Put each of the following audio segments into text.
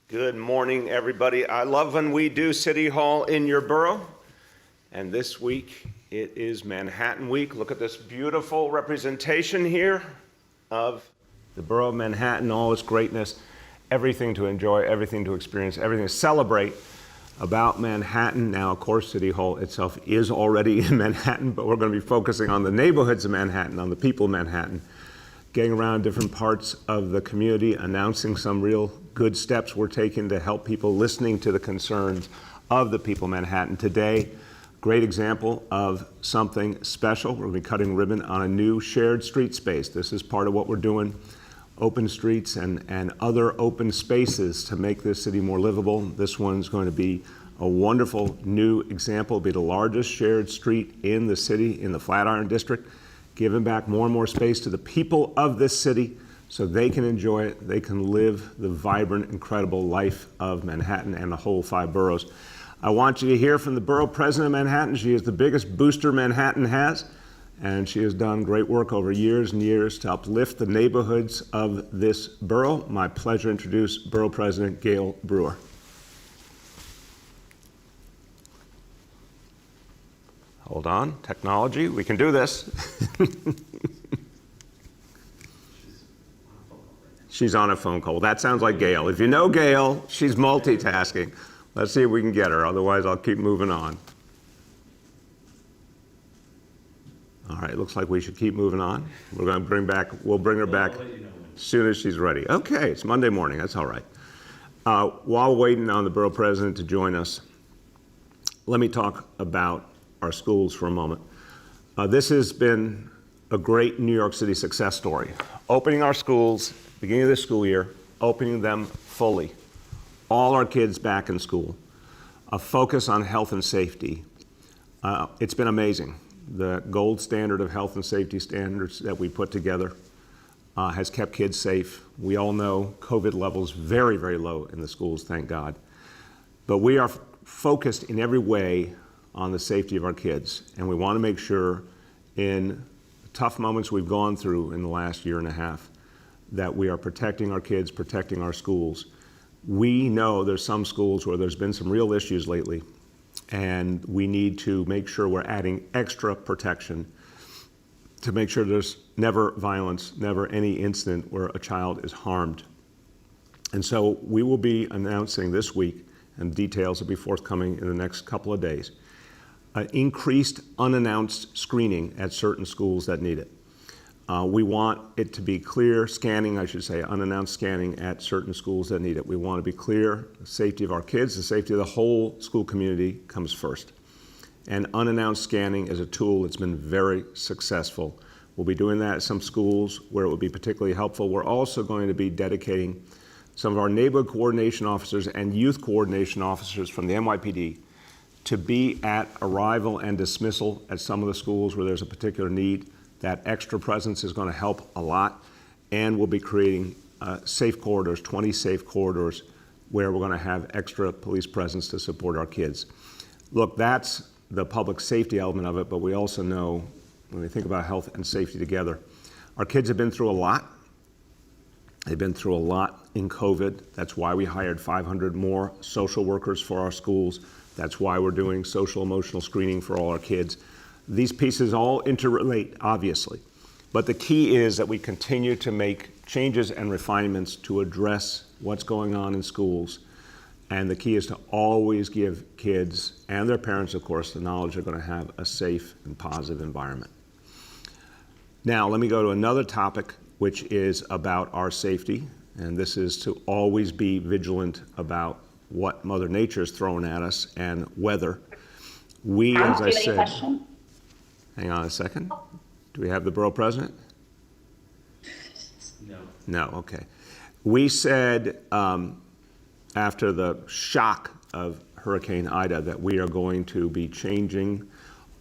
Good morning, everybody. I love when we do City Hall in your borough. And this week, it is Manhattan Week. Look at this beautiful representation here of the borough of Manhattan, all its greatness, everything to enjoy, everything to experience, everything to celebrate about Manhattan. Now, of course, City Hall itself is already in Manhattan, but we're going to be focusing on the neighborhoods of Manhattan, on the people of Manhattan, getting around different parts of the community, announcing some real good steps we're taking to help people, listening to the concerns of the people of Manhattan. Today, great example of something special. We're going to be cutting ribbon on a new shared street space. This is part of what we're doing, open streets and other open spaces to make this city more livable. This one's going to be a wonderful new example. It'll be the largest shared street in the city, in the Flatiron District, giving back more and more space to the people of this city so they can enjoy it, they can live the vibrant, incredible life of Manhattan and the whole 5 boroughs. I want you to hear from the borough president of Manhattan. She is the biggest booster Manhattan has, and she has done great work over years and years to uplift the neighborhoods of this borough. My pleasure to introduce Borough President Gail Brewer. Hold on, technology, we can do this. She's on a phone call. That sounds like Gail. If you know Gail, she's multitasking. Let's see if we can get her, otherwise I'll keep moving on. All right, looks like we should keep moving on. We'll bring her back as soon as she's ready. Okay, it's Monday morning, that's all right. While waiting on the borough president to join us, let me talk about our schools for a moment. This has been a great New York City success story. Opening our schools, beginning of this school year, opening them fully. All our kids back in school. A focus on health and safety. It's been amazing. The gold standard of health and safety standards that we put together has kept kids safe. We all know COVID levels very, very low in the schools, thank God. But we are focused in every way on the safety of our kids. And we want to make sure in the tough moments we've gone through in the last year and a half that we are protecting our kids, protecting our schools. We know there's some schools where there's been some real issues lately, and we need to make sure we're adding extra protection to make sure there's never violence, never any incident where a child is harmed. And so we will be announcing this week, and details will be forthcoming in the next couple of days, increased unannounced screening at certain schools that need it. We want it to be clear scanning, I should say, unannounced scanning at certain schools that need it. We want to be clear, the safety of our kids, the safety of the whole school community comes first. And unannounced scanning is a tool that's been very successful. We'll be doing that at some schools where it would be particularly helpful. We're also going to be dedicating some of our neighborhood coordination officers and youth coordination officers from the NYPD to be at arrival and dismissal at some of the schools where there's a particular need. That extra presence is going to help a lot, and we'll be creating safe corridors, 20 safe corridors, where we're going to have extra police presence to support our kids. Look, that's the public safety element of it, but we also know, when we think about health and safety together, our kids have been through a lot. They've been through a lot in COVID. That's why we hired 500 more social workers for our schools. That's why we're doing social emotional screening for all our kids. These pieces all interrelate, obviously, but the key is that we continue to make changes and refinements to address what's going on in schools, and the key is to always give kids and their parents, of course, the knowledge they're going to have a safe and positive environment. Now, let me go to another topic, which is about our safety, and this is to always be vigilant about what Mother Nature is throwing at us and weather. We, as I said, hang on a second. Do we have the borough president? No. No, okay. We said after the shock of Hurricane Ida that we are going to be changing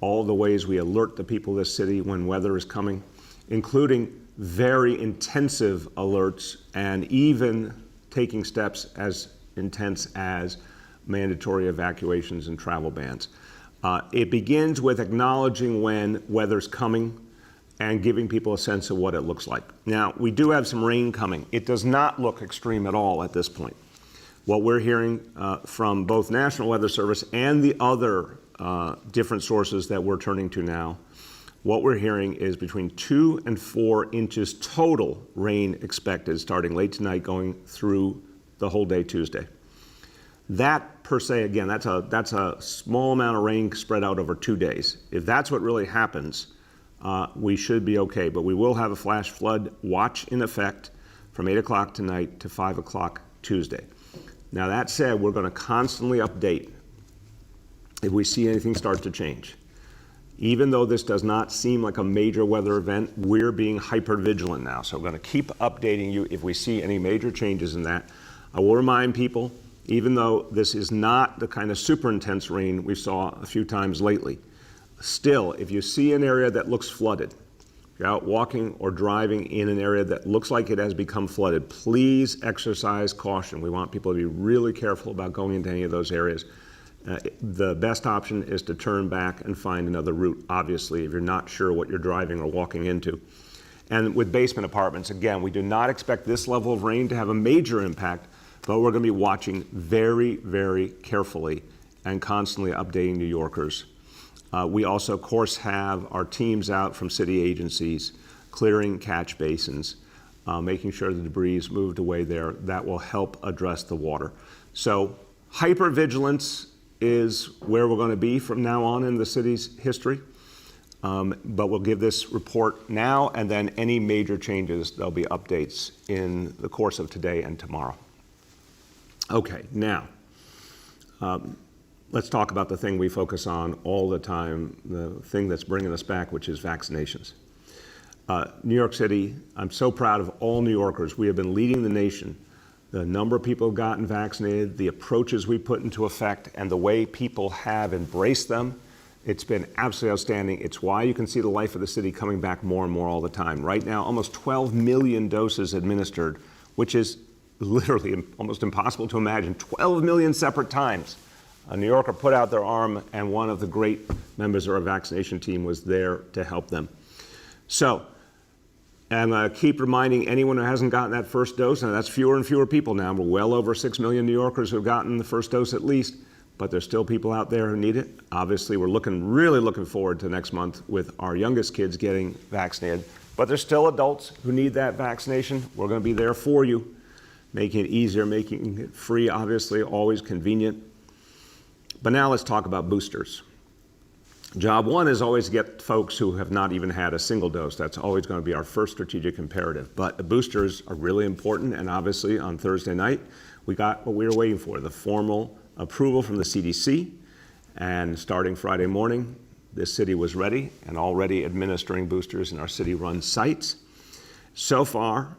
all the ways we alert the people of this city when weather is coming, including very intensive alerts and even taking steps as intense as mandatory evacuations and travel bans. It begins with acknowledging when weather's coming and giving people a sense of what it looks like. Now, we do have some rain coming. It does not look extreme at all at this point. What we're hearing from both National Weather Service and the other different sources that we're turning to now, what we're hearing is between 2 and 4 inches total rain expected starting late tonight going through the whole day Tuesday. That per se, again, that's a small amount of rain spread out over 2 days. If that's what really happens, we should be okay. But we will have a flash flood watch in effect from 8 o'clock tonight to 5 o'clock Tuesday. Now that said, we're going to constantly update if we see anything start to change. Even though this does not seem like a major weather event, we're being hyper vigilant now. So we're going to keep updating you if we see any major changes in that. I will remind people, even though this is not the kind of super intense rain we saw a few times lately, still, if you see an area that looks flooded, if you're out walking or driving in an area that looks like it has become flooded, please exercise caution. We want people to be really careful about going into any of those areas. The best option is to turn back and find another route, obviously, if you're not sure what you're driving or walking into. And with basement apartments, again, we do not expect this level of rain to have a major impact, but we're going to be watching very, very carefully and constantly updating New Yorkers. We also, of course, have our teams out from city agencies clearing catch basins, making sure the debris is moved away there. That will help address the water. So hypervigilance is where we're going to be from now on in the city's history. But we'll give this report now, and then any major changes, there'll be updates in the course of today and tomorrow. Okay, now, let's talk about the thing we focus on all the time, the thing that's bringing us back, which is vaccinations. New York City, I'm so proud of all New Yorkers. We have been leading the nation. The number of people who've gotten vaccinated, the approaches we put into effect, and the way people have embraced them, it's been absolutely outstanding. It's why you can see the life of the city coming back more and more all the time. Right now, almost 12 million doses administered, which is literally almost impossible to imagine. 12 million separate times. A New Yorker put out their arm, and one of the great members of our vaccination team was there to help them. So, and keep reminding anyone who hasn't gotten that first dose, and that's fewer and fewer people now. We're well over 6 million New Yorkers who have gotten the first dose at least, but there's still people out there who need it. Obviously, we're really looking forward to next month with our youngest kids getting vaccinated, but there's still adults who need that vaccination. We're going to be there for you, making it easier, making it free, obviously, always convenient. But now let's talk about boosters. Job one is always to get folks who have not even had a single dose. That's always going to be our first strategic imperative. But the boosters are really important, and obviously on Thursday night, we got what we were waiting for, the formal approval from the CDC. And starting Friday morning, this city was ready and already administering boosters in our city-run sites. So far,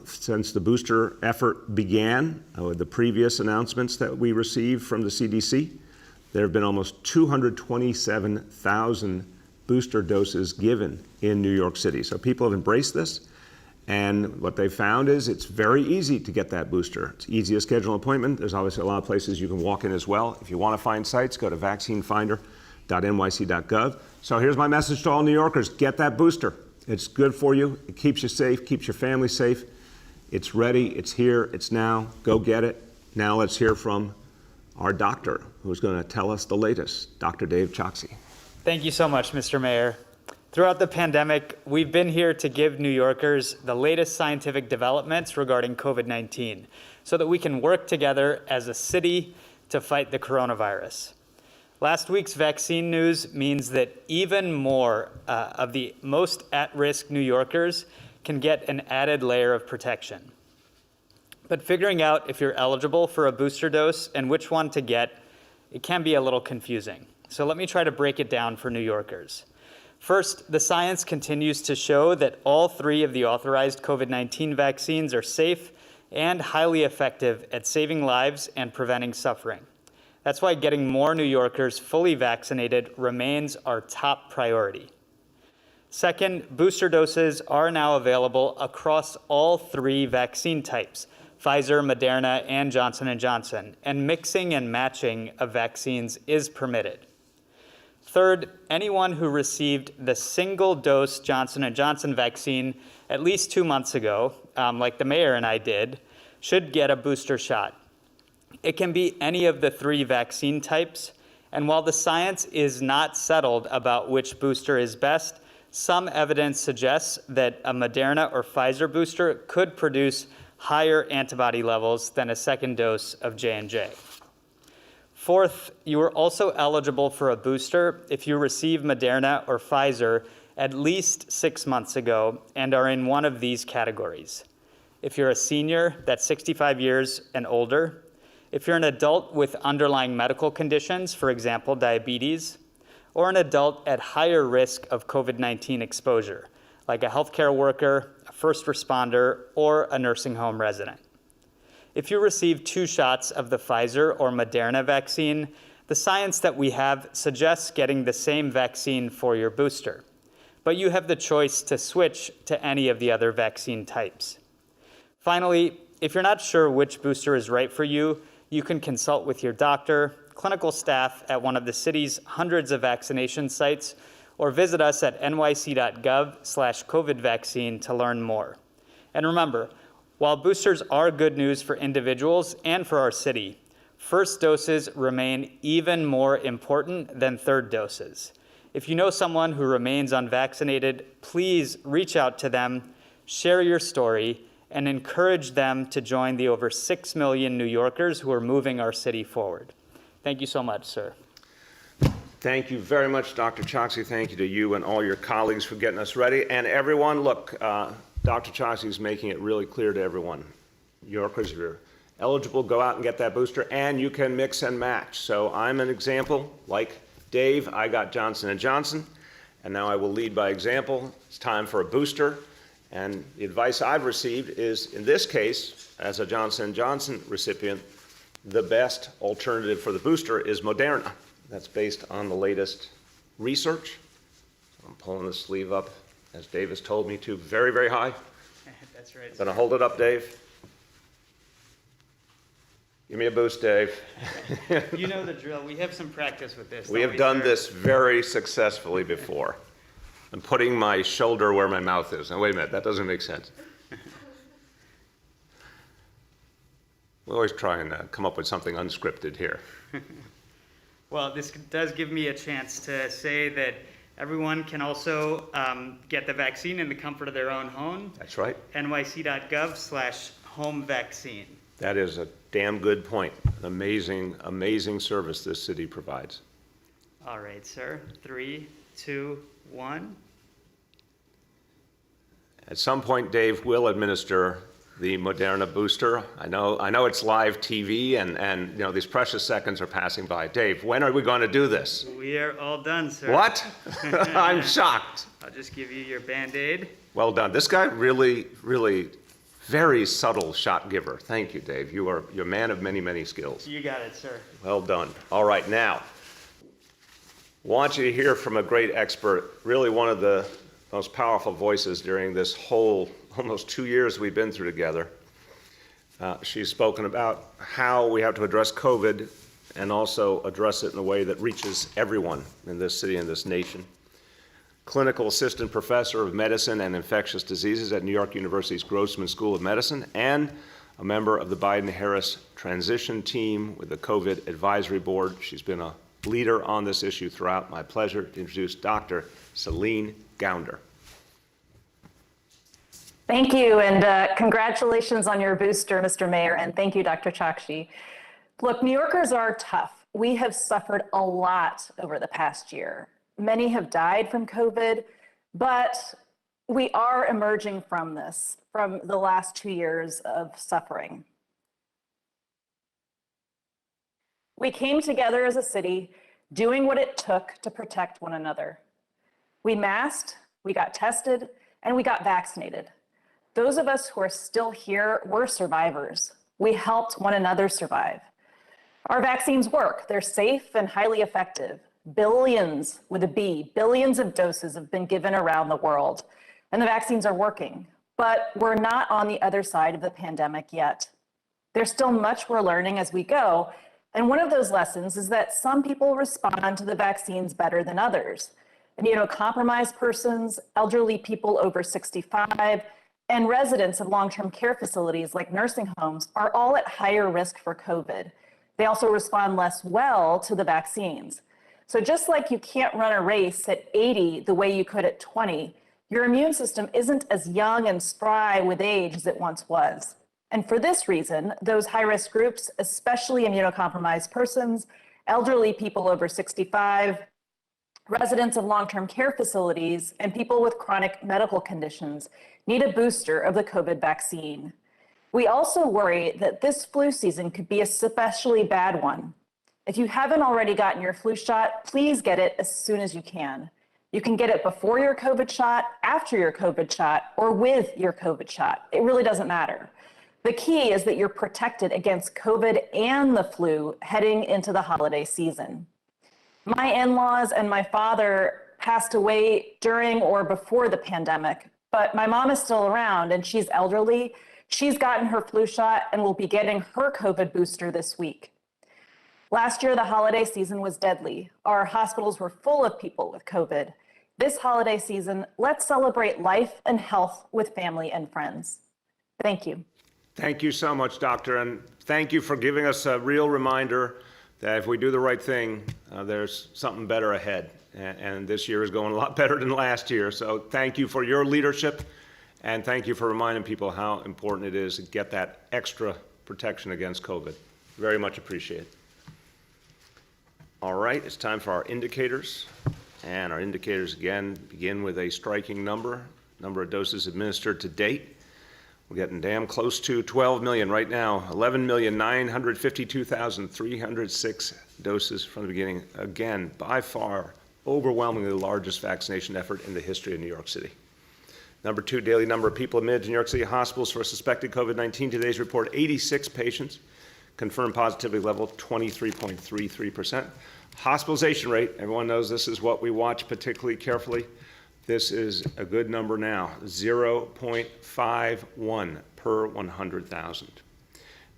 since the booster effort began, with the previous announcements that we received from the CDC, there have been almost 227,000 booster doses given in New York City. So people have embraced this, and what they found is it's very easy to get that booster. It's easy to schedule an appointment. There's obviously a lot of places you can walk in as well. If you want to find sites, go to vaccinefinder.nyc.gov. So here's my message to all New Yorkers. Get that booster. It's good for you. It keeps you safe, keeps your family safe. It's ready, it's here, it's now. Go get it. Now let's hear from our doctor, who's going to tell us the latest, Dr. Dave Choksi. Thank you so much, Mr. Mayor. Throughout the pandemic, we've been here to give New Yorkers the latest scientific developments regarding COVID-19 so that we can work together as a city to fight the coronavirus. Last week's vaccine news means that even more of the most at-risk New Yorkers can get an added layer of protection. But figuring out if you're eligible for a booster dose and which one to get, it can be a little confusing. So let me try to break it down for New Yorkers. First, the science continues to show that all 3 of the authorized COVID-19 vaccines are safe and highly effective at saving lives and preventing suffering. That's why getting more New Yorkers fully vaccinated remains our top priority. Second, booster doses are now available across all 3 vaccine types, Pfizer, Moderna, and Johnson & Johnson, and mixing and matching of vaccines is permitted. Third, anyone who received the single-dose Johnson & Johnson vaccine at least 2 months ago, like the mayor and I did, should get a booster shot. It can be any of the 3 vaccine types, and while the science is not settled about which booster is best, some evidence suggests that a Moderna or Pfizer booster could produce higher antibody levels than a second dose of J&J. Fourth, you are also eligible for a booster if you receive Moderna or Pfizer at least 6 months ago and are in one of these categories. If you're a senior that's 65 years and older, if you're an adult with underlying medical conditions, for example, diabetes, or an adult at higher risk of COVID-19 exposure, like a healthcare worker, a first responder, or a nursing home resident. If you receive 2 shots of the Pfizer or Moderna vaccine, the science that we have suggests getting the same vaccine for your booster, but you have the choice to switch to any of the other vaccine types. Finally, if you're not sure which booster is right for you, you can consult with your doctor, clinical staff at one of the city's hundreds of vaccination sites, or visit us at nyc.gov/COVID-vaccine to learn more. And remember, while boosters are good news for individuals and for our city, first doses remain even more important than third doses. If you know someone who remains unvaccinated, please reach out to them, share your story, and encourage them to join the over 6 million New Yorkers who are moving our city forward. Thank you so much, sir. Thank you very much, Dr. Choksi. Thank you to you and all your colleagues for getting us ready. And everyone, look, Dr. Choksi is making it really clear to everyone. New Yorkers, if you're eligible, go out and get that booster, and you can mix and match. So I'm an example. Like Dave, I got Johnson & Johnson, and now I will lead by example. It's time for a booster. And the advice I've received is, in this case, as a Johnson & Johnson recipient, the best alternative for the booster is Moderna. That's based on the latest research. I'm pulling the sleeve up, as Dave has told me to, very, very high. That's right. I'm gonna hold it up, Dave. Give me a boost, Dave. You know the drill. We have some practice with this. We have done this very successfully before. I'm putting my shoulder where my mouth is. Now, wait a minute, that doesn't make sense. We always try and come up with something unscripted here. Well, this does give me a chance to say that everyone can also get the vaccine in the comfort of their own home. That's right. nyc.gov/home vaccine. That is a damn good point. An amazing, amazing service this city provides. All right, sir. 3, 2, 1. At some point, Dave will administer the Moderna booster. I know it's live TV, and you know these precious seconds are passing by. Dave, when are we going to do this? We are all done, sir. What? I'm shocked. I'll just give you your Band-Aid. Well done. This guy really, really very subtle shot giver. Thank you, Dave. You're a man of many, many skills. You got it, sir. Well done. All right, now, want you to hear from a great expert, really one of the most powerful voices during this whole almost 2 years we've been through together. She's spoken about how we have to address COVID and also address it in a way that reaches everyone in this city and this nation. Clinical assistant professor of medicine and infectious diseases at New York University's Grossman School of Medicine, and a member of the Biden-Harris transition team with the COVID advisory board. She's been a leader on this issue throughout. My pleasure to introduce Dr. Celine Garner. Thank you, and congratulations on your booster, Mr. Mayor, and thank you, Dr. Choksi. Look, New Yorkers are tough. We have suffered a lot over the past year. Many have died from COVID, but we are emerging from this, from the last 2 years of suffering. We came together as a city, doing what it took to protect one another. We masked, we got tested, and we got vaccinated. Those of us who are still here, we're survivors. We helped one another survive. Our vaccines work. They're safe and highly effective. Billions, with a B, billions of doses have been given around the world, and the vaccines are working. But we're not on the other side of the pandemic yet. There's still much we're learning as we go, and one of those lessons is that some people respond to the vaccines better than others. Immunocompromised persons, elderly people over 65, And residents of long-term care facilities like nursing homes are all at higher risk for COVID. They also respond less well to the vaccines. So just like you can't run a race at 80 the way you could at 20, your immune system isn't as young and spry with age as it once was. And for this reason, those high-risk groups, especially immunocompromised persons, elderly people over 65, residents of long-term care facilities, and people with chronic medical conditions need a booster of the COVID vaccine. We also worry that this flu season could be a especially bad one. If you haven't already gotten your flu shot, please get it as soon as you can. You can get it before your COVID shot, after your COVID shot, or with your COVID shot. It really doesn't matter. The key is that you're protected against COVID and the flu heading into the holiday season. My in-laws and my father passed away during or before the pandemic, but my mom is still around and she's elderly. She's gotten her flu shot and will be getting her COVID booster this week. Last year, the holiday season was deadly. Our hospitals were full of people with COVID. This holiday season, let's celebrate life and health with family and friends. Thank you. Thank you so much, Doctor, and thank you for giving us a real reminder that if we do the right thing, there's something better ahead. And this year is going a lot better than last year. So thank you for your leadership, and thank you for reminding people how important it is to get that extra protection against COVID. Very much appreciated. All right, it's time for our indicators. And our indicators, again, begin with a striking number of doses administered to date. We're getting damn close to 12 million right now, 11,952,306 doses from the beginning. Again, by far, overwhelmingly the largest vaccination effort in the history of New York City. Number two, daily number of people admitted to New York City hospitals for suspected COVID-19. Today's report, 86 patients. Confirmed positivity level, 23.33%. Hospitalization rate, everyone knows this is what we watch particularly carefully. This is a good number now, 0.51 per 100,000.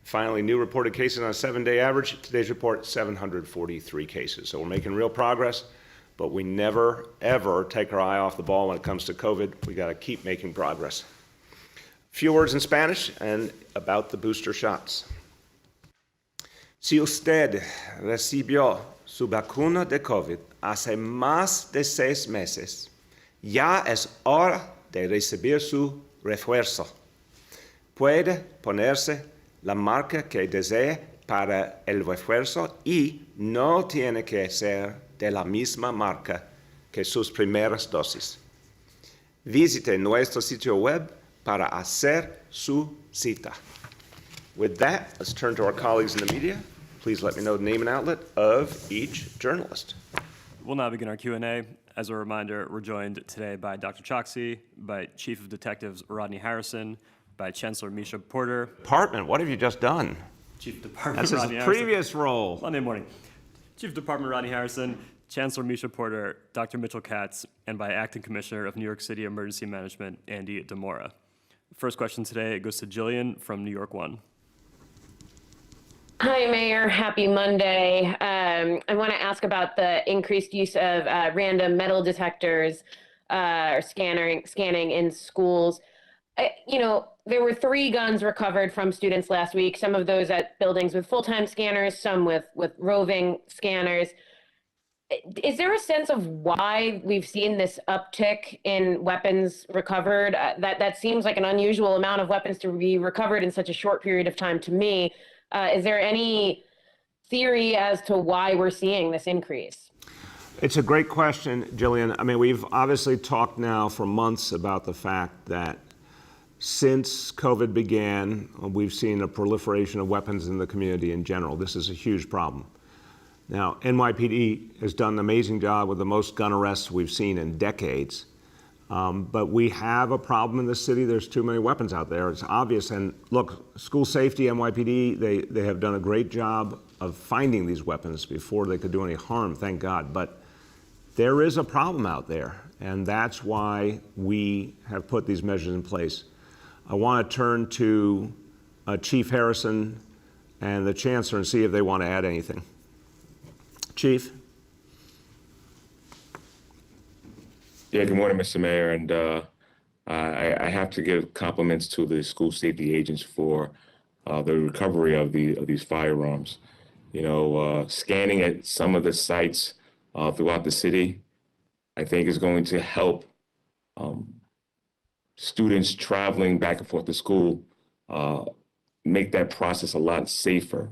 Finally, new reported cases on a 7-day average. Today's report, 743 cases. So we're making real progress, but we never, ever take our eye off the ball when it comes to COVID. We got to keep making progress. A few words in Spanish and about the booster shots. Si usted recibió su vacuna de COVID hace más de 6 meses, ya es hora de recibir su refuerzo. Puede ponerse la marca que desee para el refuerzo y no tiene que ser de la misma marca que sus primeras dosis. Visite nuestro sitio web para hacer su cita. With that, let's turn to our colleagues in the media. Please let me know the name and outlet of each journalist. We'll now begin our Q&A. As a reminder, we're joined today by Dr. Choksi, by Chief of Detectives Rodney Harrison, by Chancellor Misha Porter. Department, what have you just done? Chief Department That's Rodney his Harrison. previous role. Monday morning. Chief Department Rodney Harrison, Chancellor Misha Porter, Dr. Mitchell Katz, and by Acting Commissioner of New York City Emergency Management, Andy Demora. First question today goes to Jillian from New York One. Hi, Mayor. Happy Monday. I want to ask about the increased use of random metal detectors or scanning in schools. There were 3 guns recovered from students last week, some of those at buildings with full-time scanners, some with roving scanners. Is there a sense of why we've seen this uptick in weapons recovered? That seems like an unusual amount of weapons to be recovered in such a short period of time to me. Is there any theory as to why we're seeing this increase? It's a great question, Jillian. I mean, we've obviously talked now for months about the fact that since COVID began, we've seen a proliferation of weapons in the community in general. This is a huge problem. Now, NYPD has done an amazing job with the most gun arrests we've seen in decades. But we have a problem in the city. There's too many weapons out there. It's obvious. And look, school safety, NYPD, they have done a great job of finding these weapons before they could do any harm, thank God. But there is a problem out there, and that's why we have put these measures in place. I want to turn to Chief Harrison and the Chancellor and see if they want to add anything. Chief? Yeah, good morning, Mr. Mayor, and I have to give compliments to the school safety agents for the recovery of these firearms. Scanning at some of the sites throughout the city, I think is going to help students traveling back and forth to school make that process a lot safer.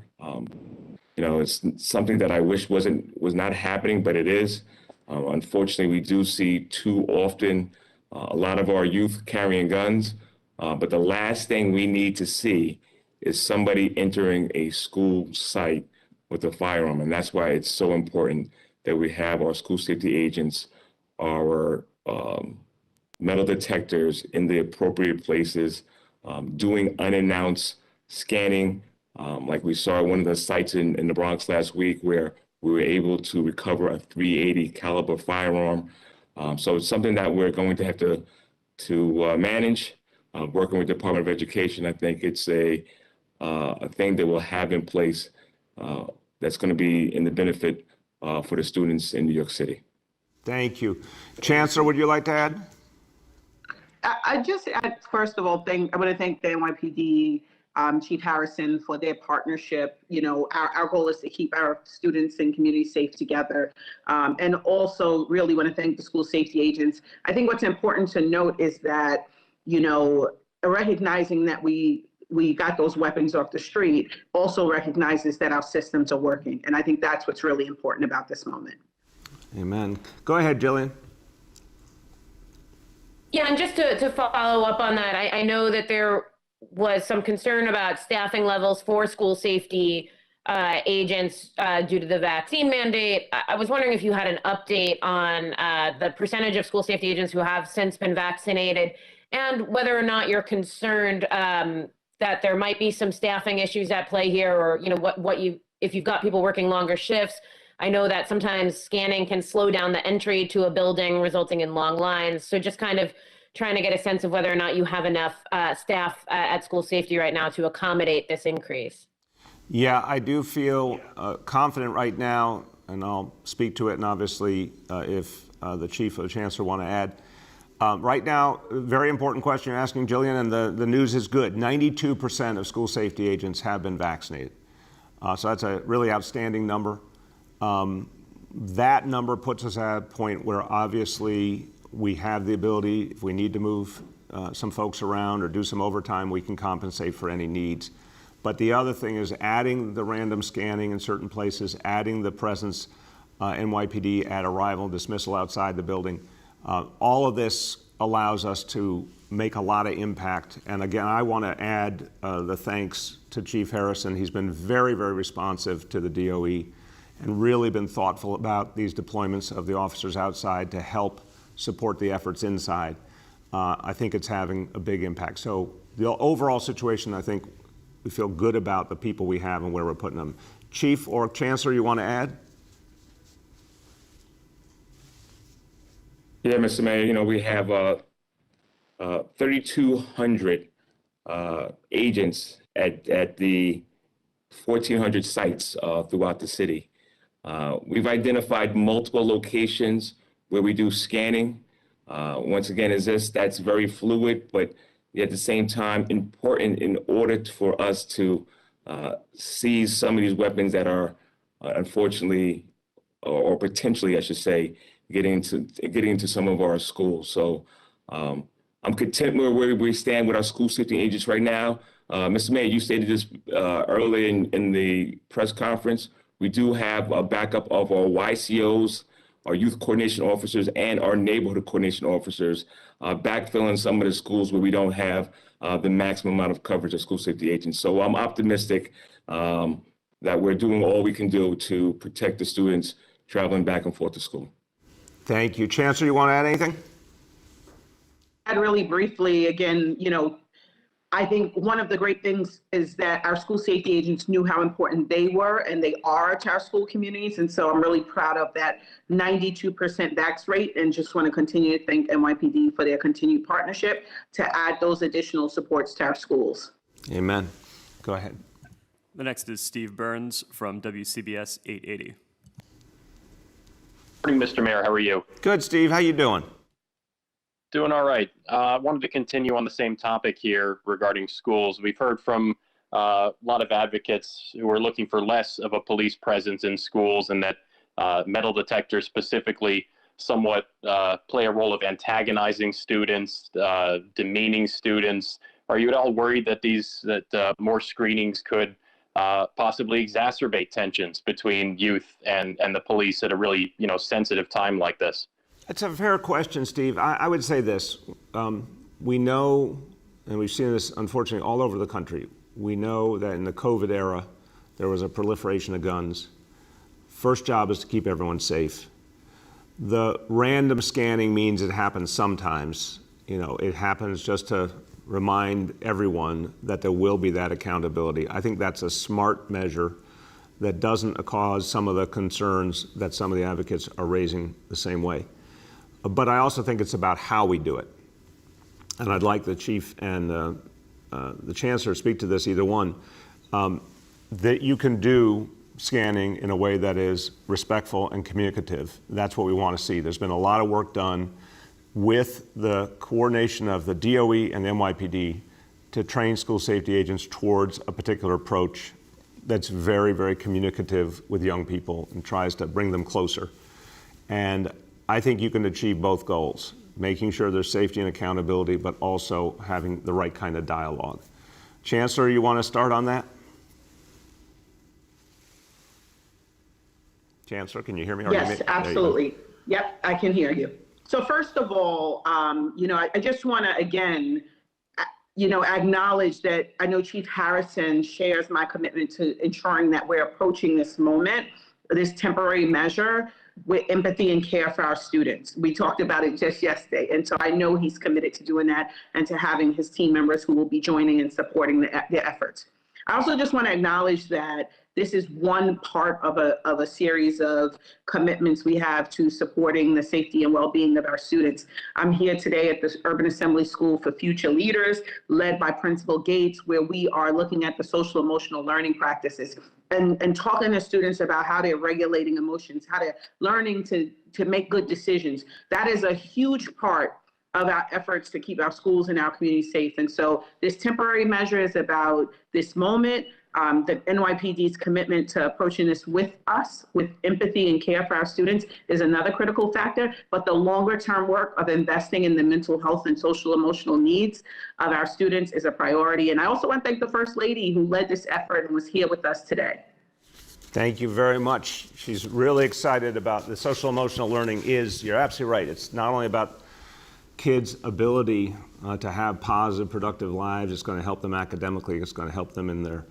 It's something that I wish was not happening, but it is. Unfortunately, we do see too often a lot of our youth carrying guns, but the last thing we need to see is somebody entering a school site with a firearm, and that's why it's so important that we have our school safety agents, our metal detectors in the appropriate places, doing unannounced scanning, like we saw at one of the sites in the Bronx last week where we were able to recover a .380 caliber firearm. So it's something that we're going to have to manage. Working with the Department of Education, I think it's a thing that we'll have in place that's going to be in the benefit for the students in New York City. Thank you. Chancellor, would you like to add? I just, first of all, I want to thank the NYPD, Chief Harrison, for their partnership. Our goal is to keep our students and community safe together. And also really want to thank the school safety agents. I think what's important to note is that, recognizing that we got those weapons off the street also recognizes that our systems are working. And I think that's what's really important about this moment. Amen. Go ahead, Jillian. Yeah, and just to follow up on that, I know that there was some concern about staffing levels for school safety agents due to the vaccine mandate. I was wondering if you had an update on the percentage of school safety agents who have since been vaccinated, and whether or not you're concerned that there might be some staffing issues at play here, or if you've got people working longer shifts. I know that sometimes scanning can slow down the entry to a building, resulting in long lines. So just kind of trying to get a sense of whether or not you have enough staff at school safety right now to accommodate this increase. Yeah, I do feel confident right now, and I'll speak to it, and obviously if the chief or the chancellor want to add. Right now, very important question you're asking, Jillian, and the news is good. 92% of school safety agents have been vaccinated. So that's a really outstanding number. That number puts us at a point where obviously we have the ability, if we need to move some folks around or do some overtime, we can compensate for any needs. But the other thing is adding the random scanning in certain places, adding the presence NYPD at arrival, dismissal outside the building. All of this allows us to make a lot of impact. And again, I want to add the thanks to Chief Harrison. He's been very, very responsive to the DOE and really been thoughtful about these deployments of the officers outside to help support the efforts inside. I think it's having a big impact. So the overall situation, I think we feel good about the people we have and where we're putting them. Chief or Chancellor, you want to add? Yeah, Mr. Mayor, we have 3,200 agents at the 1,400 sites throughout the city. We've identified multiple locations where we do scanning. Once again, that's very fluid, but at the same time important in order for us to seize some of these weapons that are unfortunately, or potentially, I should say, getting into some of our schools. So I'm content with where we stand with our school safety agents right now. Mr. Mayor, you stated this earlier in the press conference. We do have a backup of our YCOs, our youth coordination officers, and our neighborhood coordination officers, backfilling some of the schools where we don't have the maximum amount of coverage of school safety agents. So I'm optimistic that we're doing all we can do to protect the students traveling back and forth to school. Thank you. Chancellor, you want to add anything? And really briefly, again, I think one of the great things is that our school safety agents knew how important they were and they are to our school communities. And so I'm really proud of that 92% vax rate, and just want to continue to thank NYPD for their continued partnership to add those additional supports to our schools. Amen. Go ahead. The next is Steve Burns from WCBS 880. Morning, Mr. Mayor. How are you? Good, Steve. How you doing? Doing all right. I wanted to continue on the same topic here regarding schools. We've heard from a lot of advocates who are looking for less of a police presence in schools, and that metal detectors specifically somewhat play a role of antagonizing students, demeaning students. Are you at all worried that more screenings could possibly exacerbate tensions between youth and the police at a really sensitive time like this? It's a fair question, Steve. I would say this. We know, and we've seen this unfortunately all over the country, we know that in the COVID era, there was a proliferation of guns. First job is to keep everyone safe. The random scanning means it happens sometimes. It happens just to remind everyone that there will be that accountability. I think that's a smart measure that doesn't cause some of the concerns that some of the advocates are raising the same way. But I also think it's about how we do it. And I'd like the chief and the chancellor to speak to this, either one, that you can do scanning in a way that is respectful and communicative. That's what we want to see. There's been a lot of work done with the coordination of the DOE and the NYPD to train school safety agents towards a particular approach that's very, very communicative with young people and tries to bring them closer. And I think you can achieve both goals, making sure there's safety and accountability, but also having the right kind of dialogue. Chancellor, you want to start on that? Chancellor, can you hear me? Yes, absolutely. Yep, I can hear you. So first of all, I just want to, again, acknowledge that I know Chief Harrison shares my commitment to ensuring that we're approaching this moment, this temporary measure, with empathy and care for our students. We talked about it just yesterday. And so I know he's committed to doing that and to having his team members who will be joining and supporting the efforts. I also just want to acknowledge that this is one part of a series of commitments we have to supporting the safety and well-being of our students. I'm here today at the Urban Assembly School for Future Leaders, led by Principal Gates, where we are looking at the social emotional learning practices and talking to students about how they're regulating emotions, how they're learning to make good decisions. That is a huge part of our efforts to keep our schools and our communities safe. And so this temporary measure is about this moment. The NYPD's commitment to approaching this with us, with empathy and care for our students, is another critical factor. But the longer term work of investing in the mental health and social emotional needs of our students is a priority. And I also want to thank the First Lady who led this effort and was here with us today. Thank you very much. She's really excited about the social emotional learning. You're absolutely right. It's not only about kids' ability to have positive, productive lives. It's going to help them academically. It's going to help them in their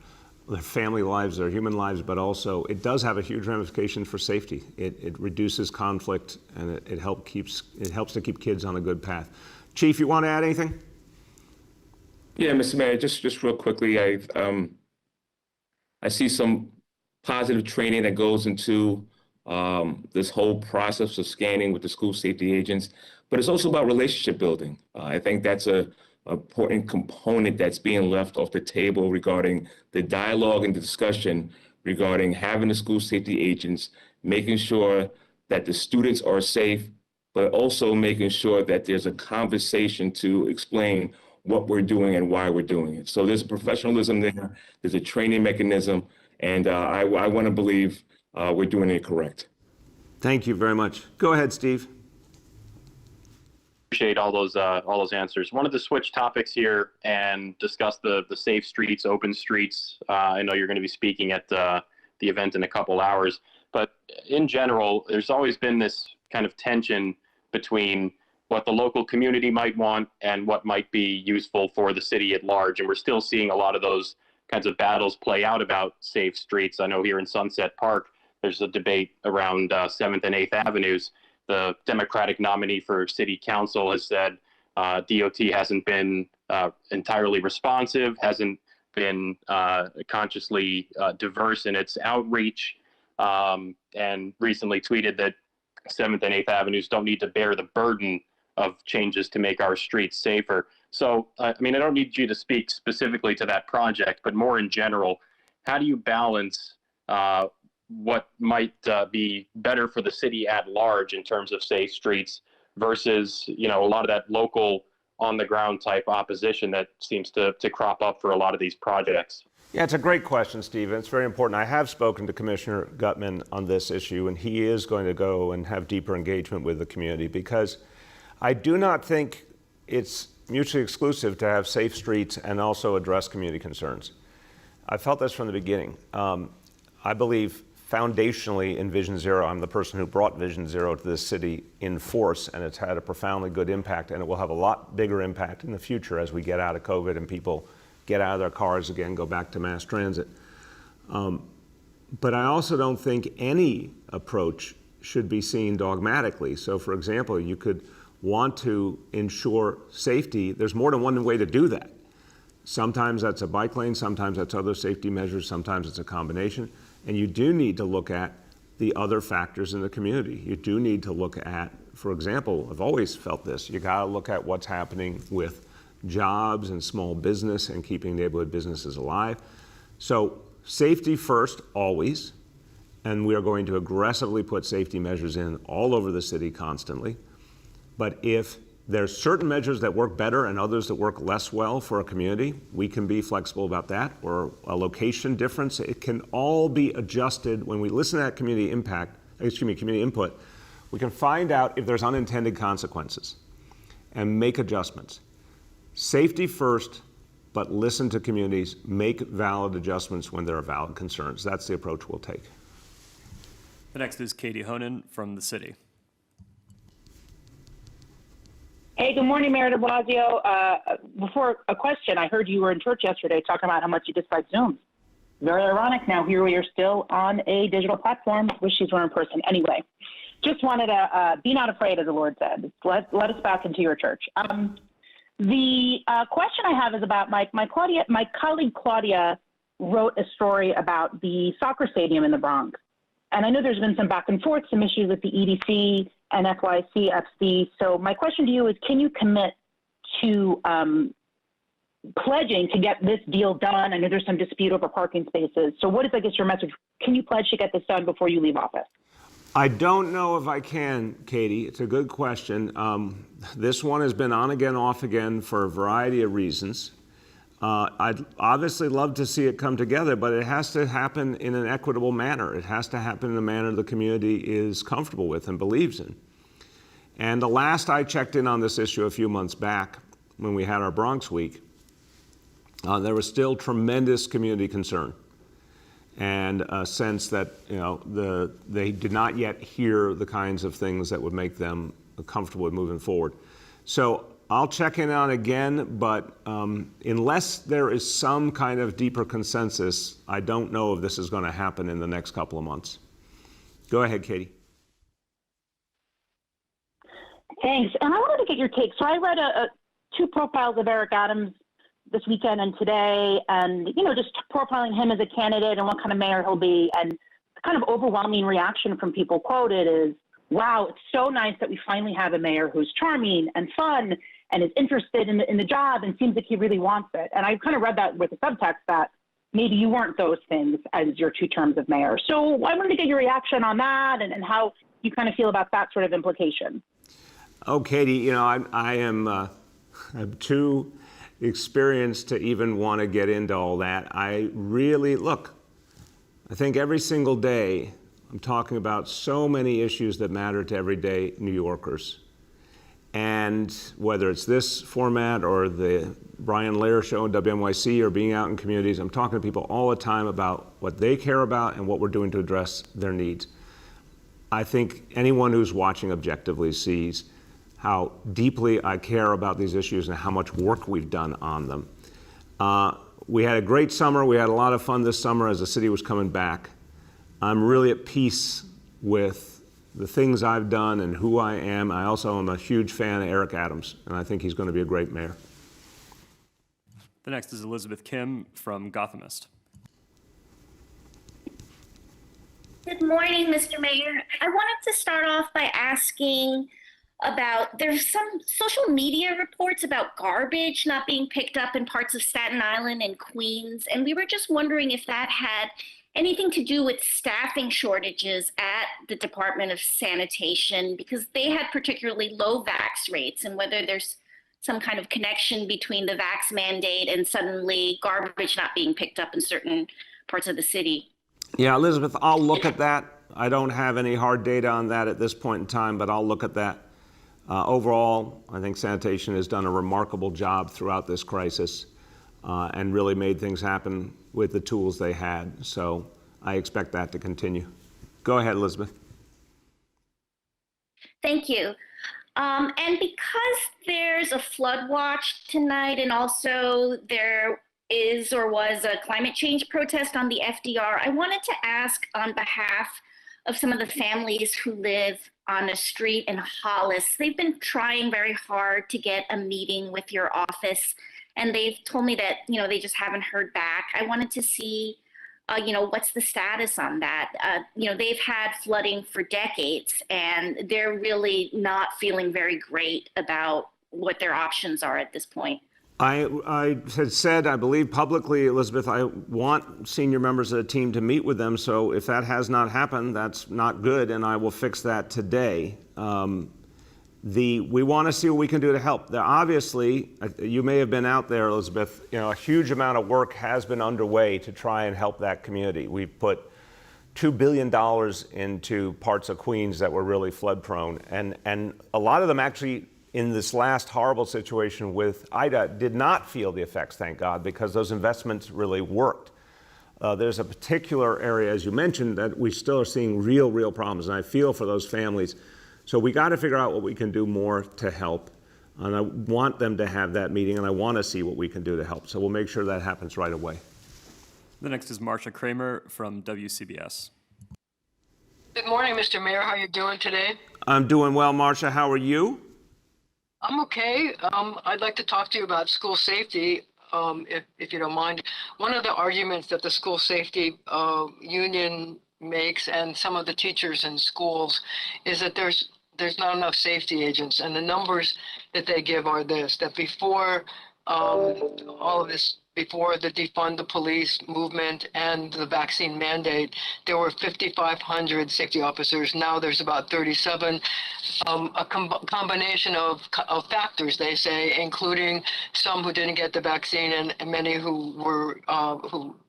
family lives, their human lives, but also it does have a huge ramification for safety. It reduces conflict, and it helps to keep kids on a good path. Chief, you want to add anything? Yeah, Mr. Mayor, just real quickly, I see some positive training that goes into this whole process of scanning with the school safety agents, but it's also about relationship building. I think that's a important component that's being left off the table regarding the dialogue and the discussion regarding having the school safety agents, making sure that the students are safe, but also making sure that there's a conversation to explain what we're doing and why we're doing it. So there's professionalism there, there's a training mechanism, and I want to believe we're doing it correct. Thank you very much. Go ahead, Steve. Appreciate all those answers. Wanted to switch topics here and discuss the safe streets, open streets. I know you're going to be speaking at the event in a couple hours, but in general, there's always been this kind of tension between what the local community might want and what might be useful for the city at large. And we're still seeing a lot of those kinds of battles play out about safe streets. I know here in Sunset Park, there's a debate around 7th and 8th Avenues. The Democratic nominee for city council has said DOT hasn't been entirely responsive, hasn't been consciously diverse in its outreach, and recently tweeted that 7th and 8th Avenues don't need to bear the burden of changes to make our streets safer. So, I don't need you to speak specifically to that project, but more in general, how do you balance what might be better for the city at large in terms of safe streets versus, you know, a lot of that local on the ground type opposition that seems to crop up for a lot of these projects? Yeah, it's a great question, Steve. It's very important. I have spoken to Commissioner Gutman on this issue, and he is going to go and have deeper engagement with the community, because I do not think it's mutually exclusive to have safe streets and also address community concerns. I felt this from the beginning. I believe foundationally in Vision Zero, I'm the person who brought Vision Zero to this city in force, and it's had a profoundly good impact, and it will have a lot bigger impact in the future as we get out of COVID and people get out of their cars again, go back to mass transit. But I also don't think any approach should be seen dogmatically. So for example, you could want to ensure safety. There's more than one way to do that. Sometimes that's a bike lane, sometimes that's other safety measures, sometimes it's a combination. And you do need to look at the other factors in the community. You do need to look at, for example, I've always felt this, you gotta look at what's happening with jobs and small business and keeping neighborhood businesses alive. So safety first, always. And we are going to aggressively put safety measures in all over the city constantly. But if there's certain measures that work better and others that work less well for a community, we can be flexible about that, or a location difference. It can all be adjusted. When we listen to that community input, we can find out if there's unintended consequences and make adjustments. Safety first, but listen to communities, make valid adjustments when there are valid concerns. That's the approach we'll take. The next is Katie Honan from the city. Hey, good morning, Mayor de Blasio. Before a question, I heard you were in church yesterday talking about how much you dislike Zoom. Very ironic. Now here we are still on a digital platform. Wish these were in person. Anyway, just wanted to be not afraid, as the Lord said. Let us back into your church. The question I have is about my colleague Claudia wrote a story about the soccer stadium in the Bronx. And I know there's been some back and forth, some issues with the EDC and FYCFC. So my question to you is, can you commit to pledging to get this deal done? I know there's some dispute over parking spaces. So what is, I guess, your message? Can you pledge to get this done before you leave office? I don't know if I can, Katie. It's a good question. This one has been on again, off again for a variety of reasons. I'd obviously love to see it come together, but it has to happen in an equitable manner. It has to happen in a manner the community is comfortable with and believes in. And the last I checked in on this issue a few months back, when we had our Bronx Week, there was still tremendous community concern and a sense that, you know, they did not yet hear the kinds of things that would make them comfortable with moving forward. So I'll check in on again, but unless there is some kind of deeper consensus, I don't know if this is going to happen in the next couple of months. Go ahead, Katie. Thanks. And I wanted to get your take. So I read two profiles of Eric Adams this weekend and today, and, you know, just profiling him as a candidate and what kind of mayor he'll be. And the kind of overwhelming reaction from people quoted is, wow, it's so nice that we finally have a mayor who's charming and fun and is interested in the job and seems like he really wants it. And I kind of read that with the subtext that maybe you weren't those things as your 2 terms of mayor. So I wanted to get your reaction on that and how you kind of feel about that sort of implication. Oh, Katie, you know, I'm too experienced to even want to get into all that. I think every single day I'm talking about so many issues that matter to everyday New Yorkers. And whether it's this format or the Brian Lehrer show in WNYC or being out in communities, I'm talking to people all the time about what they care about and what we're doing to address their needs. I think anyone who's watching objectively sees how deeply I care about these issues and how much work we've done on them. We had a great summer. We had a lot of fun this summer as the city was coming back. I'm really at peace with the things I've done and who I am. I also am a huge fan of Eric Adams, and I think he's going to be a great mayor. The next is Elizabeth Kim from Gothamist. Good morning, Mr. Mayor. I wanted to start off by asking about, there's some social media reports about garbage not being picked up in parts of Staten Island and Queens, and we were just wondering if that had anything to do with staffing shortages at the Department of Sanitation, because they had particularly low vax rates, and whether there's some kind of connection between the vax mandate and suddenly garbage not being picked up in certain parts of the city. Yeah, Elizabeth, I'll look at that. I don't have any hard data on that at this point in time, but I'll look at that. Overall, I think sanitation has done a remarkable job throughout this crisis and really made things happen with the tools they had. So I expect that to continue. Go ahead, Elizabeth. Thank you. And because there's a flood watch tonight, and also there is or was a climate change protest on the FDR, I wanted to ask on behalf of some of the families who live on a street in Hollis. They've been trying very hard to get a meeting with your office, and they've told me that, they just haven't heard back. I wanted to see, what's the status on that? They've had flooding for decades, and they're really not feeling very great about what their options are at this point. I had said, I believe publicly, Elizabeth, I want senior members of the team to meet with them. So if that has not happened, that's not good, and I will fix that today. We want to see what we can do to help. Obviously, you may have been out there, Elizabeth, a huge amount of work has been underway to try and help that community. We've put $2 billion into parts of Queens that were really flood prone. And a lot of them actually, in this last horrible situation with Ida, did not feel the effects, thank God, because those investments really worked. There's a particular area, as you mentioned, that we still are seeing real problems, and I feel for those families. So we got to figure out what we can do more to help. And I want them to have that meeting, and I want to see what we can do to help. So we'll make sure that happens right away. The next is Marsha Kramer from WCBS. Good morning, Mr. Mayor. How are you doing today? I'm doing well, Marsha. How are you? I'm okay. I'd like to talk to you about school safety, if you don't mind. One of the arguments that the school safety union makes, and some of the teachers in schools, is that there's not enough safety agents, and the numbers that they give are this: that before all of this, before the defund the police movement and the vaccine mandate, there were 5,500 safety officers. Now there's about 37. A combination of factors, they say, including some who didn't get the vaccine and many who were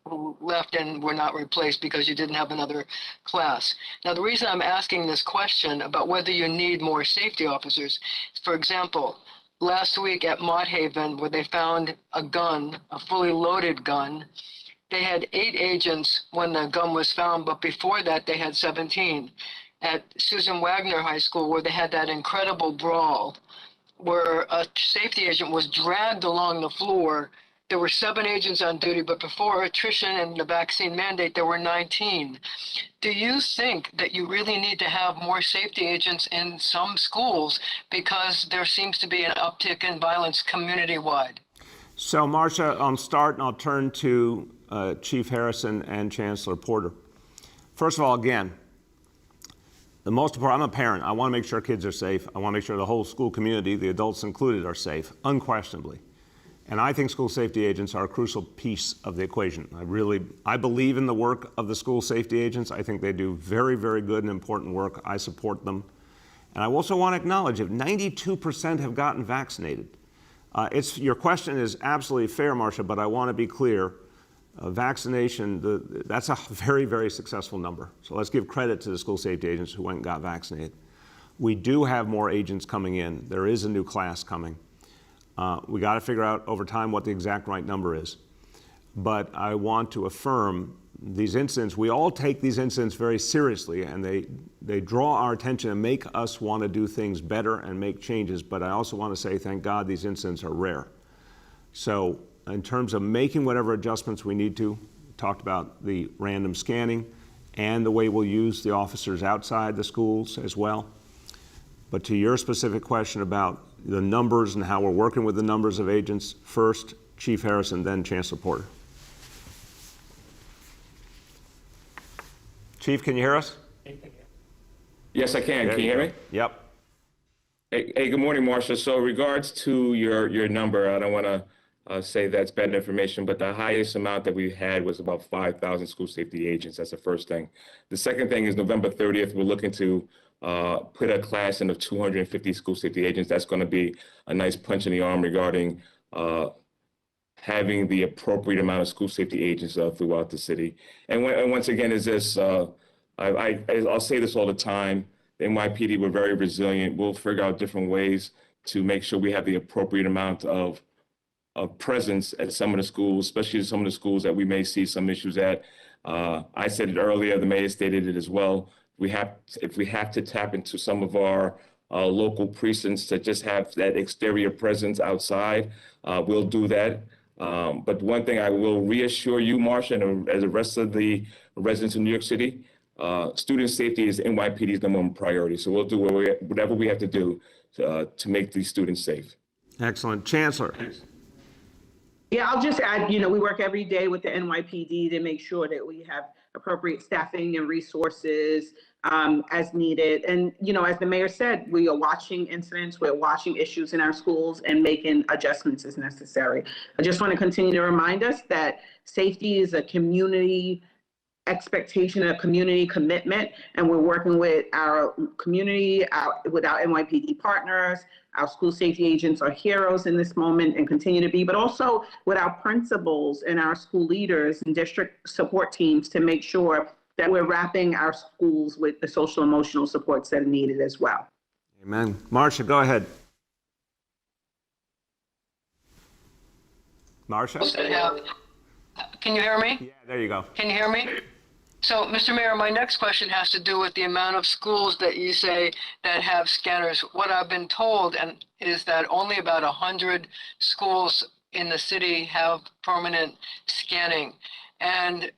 who left and were not replaced because you didn't have another class. Now, the reason I'm asking this question about whether you need more safety officers, for example, last week at Mott Haven, where they found a gun, a fully loaded gun, they had 8 agents when the gun was found, but before that they had 17. At Susan Wagner High School, where they had that incredible brawl, where a safety agent was dragged along the floor, there were 7 agents on duty, but before attrition and the vaccine mandate, there were 19. Do you think that you really need to have more safety agents in some schools because there seems to be an uptick in violence community-wide? So, Marsha, I'll start and I'll turn to Chief Harrison and Chancellor Porter. First of all, again, the most important, I'm a parent. I want to make sure kids are safe. I want to make sure the whole school community, the adults included, are safe, unquestionably. And I think school safety agents are a crucial piece of the equation. I believe in the work of the school safety agents. I think they do very good and important work. I support them. And I also want to acknowledge if 92% have gotten vaccinated. Your question is absolutely fair, Marsha, but I want to be clear. Vaccination, that's a very successful number. So let's give credit to the school safety agents who went and got vaccinated. We do have more agents coming in. There is a new class coming. We got to figure out over time what the exact right number is. But I want to affirm these incidents. We all take these incidents very seriously, and they draw our attention and make us want to do things better and make changes. But I also want to say, thank God, these incidents are rare. So in terms of making whatever adjustments we need to, talked about the random scanning and the way we'll use the officers outside the schools as well. But to your specific question about the numbers and how we're working with the numbers of agents, first Chief Harrison, then Chancellor Porter. Chief, can you hear us? Yes, I can. Can you hear me? Yep. Hey, good morning, Marsha. So regards to your number, I don't want to say that's bad information, but the highest amount that we had was about 5,000 school safety agents. That's the first thing. The second thing is November 30th, we're looking to put a class in of 250 school safety agents. That's going to be a nice punch in the arm regarding having the appropriate amount of school safety agents throughout the city. And once again, is this, I'll say this all the time, the NYPD, we're very resilient. We'll figure out different ways to make sure we have the appropriate amount of presence at some of the schools, especially some of the schools that we may see some issues at. I said it earlier, the mayor stated it as well. If we have to tap into some of our local precincts to just have that exterior presence outside, we'll do that. But one thing I will reassure you, Marsha, and as the rest of the residents of New York City, student safety is NYPD's number one priority. So we'll do whatever we have to do to make these students safe. Excellent. Chancellor. Yeah, I'll just add, we work every day with the NYPD to make sure that we have appropriate staffing and resources as needed. And, as the mayor said, we are watching incidents, we're watching issues in our schools and making adjustments as necessary. I just want to continue to remind us that safety is a community expectation, a community commitment, and we're working with our community, with our NYPD partners. Our school safety agents are heroes in this moment and continue to be, but also with our principals and our school leaders and district support teams to make sure that we're wrapping our schools with the social emotional supports that are needed as well. Amen. Marsha, go ahead. Marsha? Can you hear me? Yeah, there you go. Can you hear me? So, Mr. Mayor, my next question has to do with the amount of schools that you say that have scanners. What I've been told is that only about 100 schools in the city have permanent scanning. And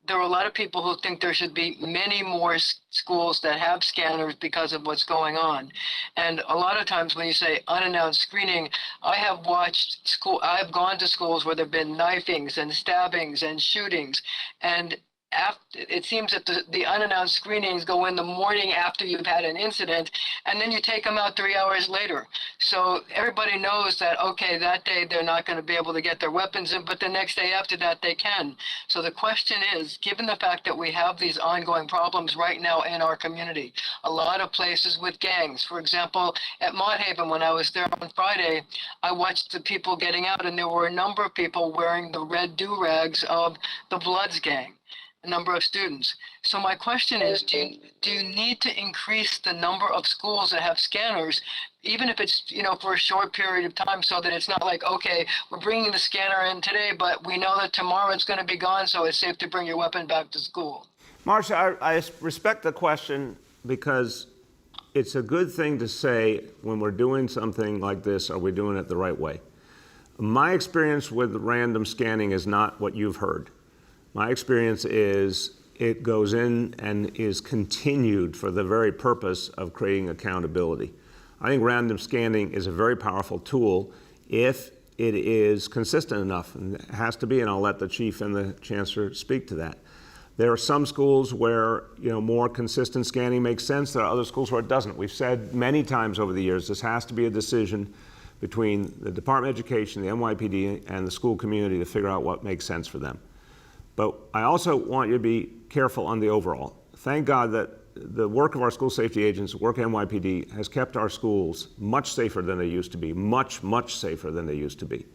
there are a lot of people who think there should be many more schools that have scanners because of what's going on. And a lot of times when you say unannounced screening, I've gone to schools where there have been knifings and stabbings and shootings. And it seems that the unannounced screenings go in the morning after you've had an incident, and then you take them out 3 hours later. So everybody knows that, okay, that day they're not going to be able to get their weapons in, but the next day after that they can. So the question is, given the fact that we have these ongoing problems right now in our community, a lot of places with gangs, for example, at Mott Haven, when I was there on Friday, I watched the people getting out, and there were a number of people wearing the red do-rags of the Bloods gang. A number of students. So my question is, do you need to increase the number of schools that have scanners, even if it's, for a short period of time, so that it's not like, okay, we're bringing the scanner in today, but we know that tomorrow it's going to be gone, so it's safe to bring your weapon back to school? Marsha, I respect the question because it's a good thing to say when we're doing something like this, are we doing it the right way? My experience with random scanning is not what you've heard. My experience is it goes in and is continued for the very purpose of creating accountability. I think random scanning is a very powerful tool if it is consistent enough, and it has to be, and I'll let the chief and the chancellor speak to that. There are some schools where more consistent scanning makes sense. There are other schools where it doesn't. We've said many times over the years this has to be a decision between the Department of Education, the NYPD, and the school community to figure out what makes sense for them. But I also want you to be careful on the overall. Thank God that the work of our school safety agents, work at NYPD, has kept our schools much safer than they used to be, much, much safer than they used to be.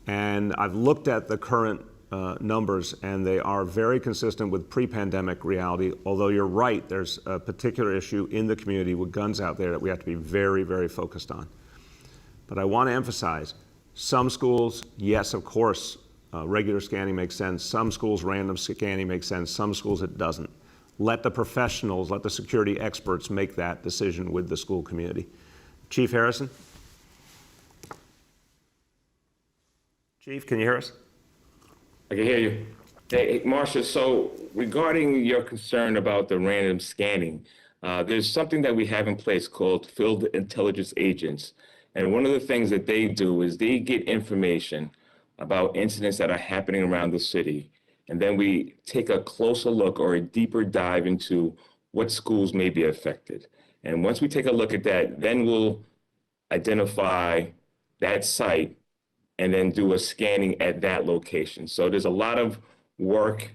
And I've looked at the current numbers, and they are very consistent with pre-pandemic reality, although you're right, there's a particular issue in the community with guns out there that we have to be very, very focused on. But I want to emphasize, some schools, yes, of course, regular scanning makes sense. Some schools, random scanning makes sense. Some schools, it doesn't. Let the professionals, let the security experts make that decision with the school community. Chief Harrison? Chief, can you hear us? I can hear you. Hey, Marsha, so regarding your concern about the random scanning, there's something that we have in place called field intelligence agents. And one of the things that they do is they get information about incidents that are happening around the city. And then we take a closer look or a deeper dive into what schools may be affected. And once we take a look at that, then we'll identify that site and then do a scanning at that location. So there's a lot of work,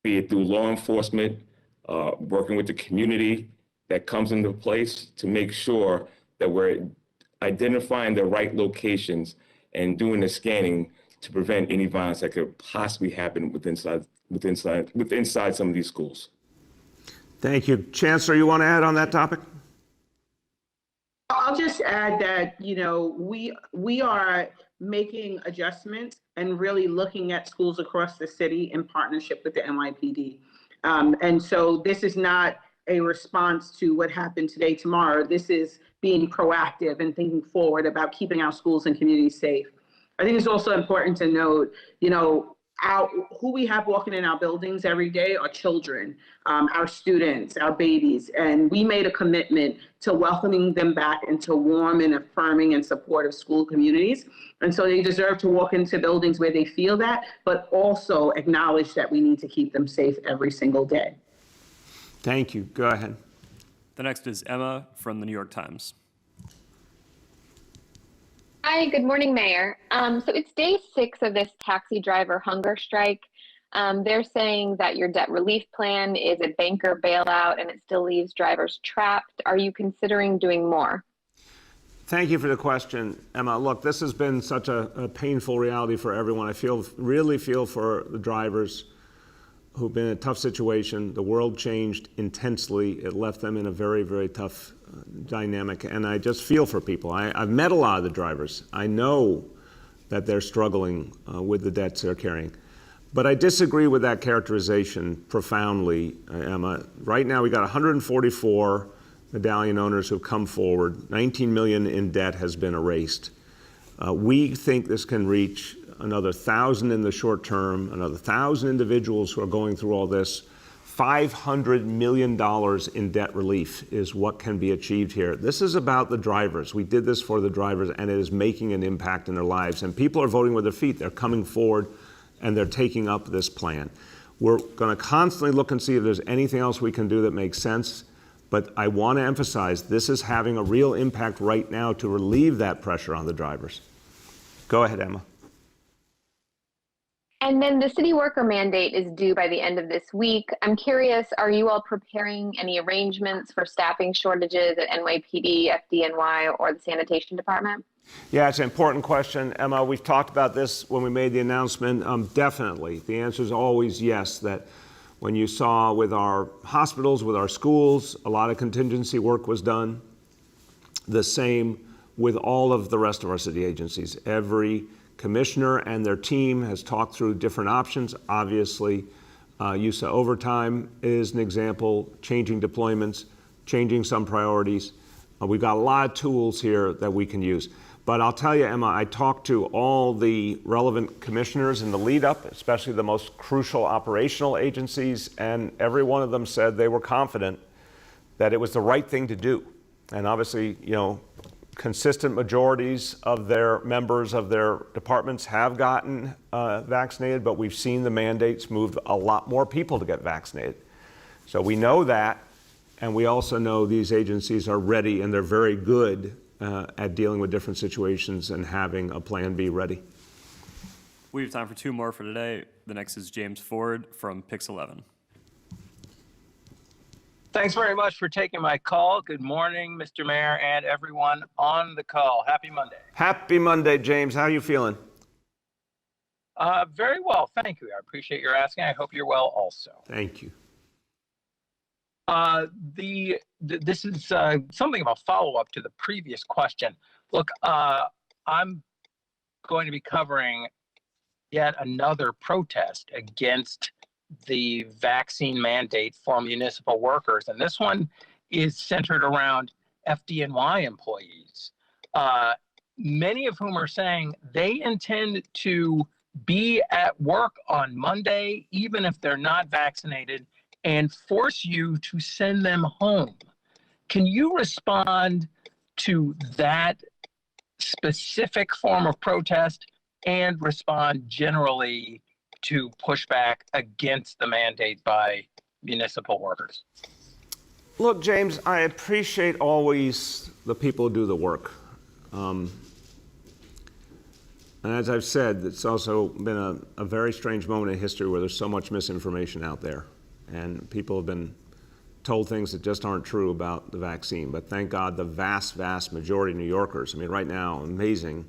be it through law enforcement, working with the community, that comes into place to make sure that we're identifying the right locations and doing the scanning to prevent any violence that could possibly happen within some of these schools. Thank you. Chancellor, you want to add on that topic? I'll just add that, we are making adjustments and really looking at schools across the city in partnership with the NYPD. And so this is not a response to what happened today, tomorrow. This is being proactive and thinking forward about keeping our schools and communities safe. I think it's also important to note, who we have walking in our buildings every day are children, our students, our babies, and we made a commitment to welcoming them back into warm and affirming and supportive school communities. And so they deserve to walk into buildings where they feel that, but also acknowledge that we need to keep them safe every single day. Thank you. Go ahead. The next is Emma from the New York Times. Hi, good morning, Mayor. So it's day 6 of this taxi driver hunger strike. They're saying that your debt relief plan is a banker bailout and it still leaves drivers trapped. Are you considering doing more? Thank you for the question, Emma. Look, this has been such a painful reality for everyone. I really feel for the drivers who've been in a tough situation. The world changed intensely. It left them in a very, very tough dynamic, and I just feel for people. I've met a lot of the drivers. I know that they're struggling with the debts they're carrying. But I disagree with that characterization profoundly, Emma. Right now, we got 144 medallion owners who've come forward. 19 million in debt has been erased. We think this can reach another 1,000 in the short term, another 1,000 individuals who are going through all this. $500 million in debt relief is what can be achieved here. This is about the drivers. We did this for the drivers, and it is making an impact in their lives. And people are voting with their feet. They're coming forward, and they're taking up this plan. We're going to constantly look and see if there's anything else we can do that makes sense. But I want to emphasize this is having a real impact right now to relieve that pressure on the drivers. Go ahead, Emma. And then the city worker mandate is due by the end of this week. I'm curious, are you all preparing any arrangements for staffing shortages at NYPD, FDNY, or the sanitation department? Yeah, it's an important question, Emma. We've talked about this when we made the announcement. Definitely. The answer is always yes, that when you saw with our hospitals, with our schools, a lot of contingency work was done. The same with all of the rest of our city agencies. Every commissioner and their team has talked through different options. Obviously, use of overtime is an example, changing deployments, changing some priorities. We've got a lot of tools here that we can use. But I'll tell you, Emma, I talked to all the relevant commissioners in the lead up, especially the most crucial operational agencies, and every one of them said they were confident that it was the right thing to do. And obviously, consistent majorities of their members of their departments have gotten vaccinated, but we've seen the mandates move a lot more people to get vaccinated. So we know that, and we also know these agencies are ready, and they're very good at dealing with different situations and having a plan B ready. We have time for 2 more for today. The next is James Ford from Pix 11. Thanks very much for taking my call. Good morning, Mr. Mayor, and everyone on the call. Happy Monday. Happy Monday, James. How are you feeling? Very well, thank you. I appreciate your asking. I hope you're well also. Thank you. This is something of a follow-up to the previous question. Look, I'm going to be covering yet another protest against the vaccine mandate for municipal workers. And this one is centered around FDNY employees, many of whom are saying they intend to be at work on Monday, even if they're not vaccinated, and force you to send them home. Can you respond to that specific form of protest and respond generally to pushback against the mandate by municipal workers? Look, James, I appreciate always the people who do the work. And as I've said, it's also been a very strange moment in history where there's so much misinformation out there. And people have been told things that just aren't true about the vaccine. But thank God the vast, vast majority of New Yorkers, I mean, right now, amazing,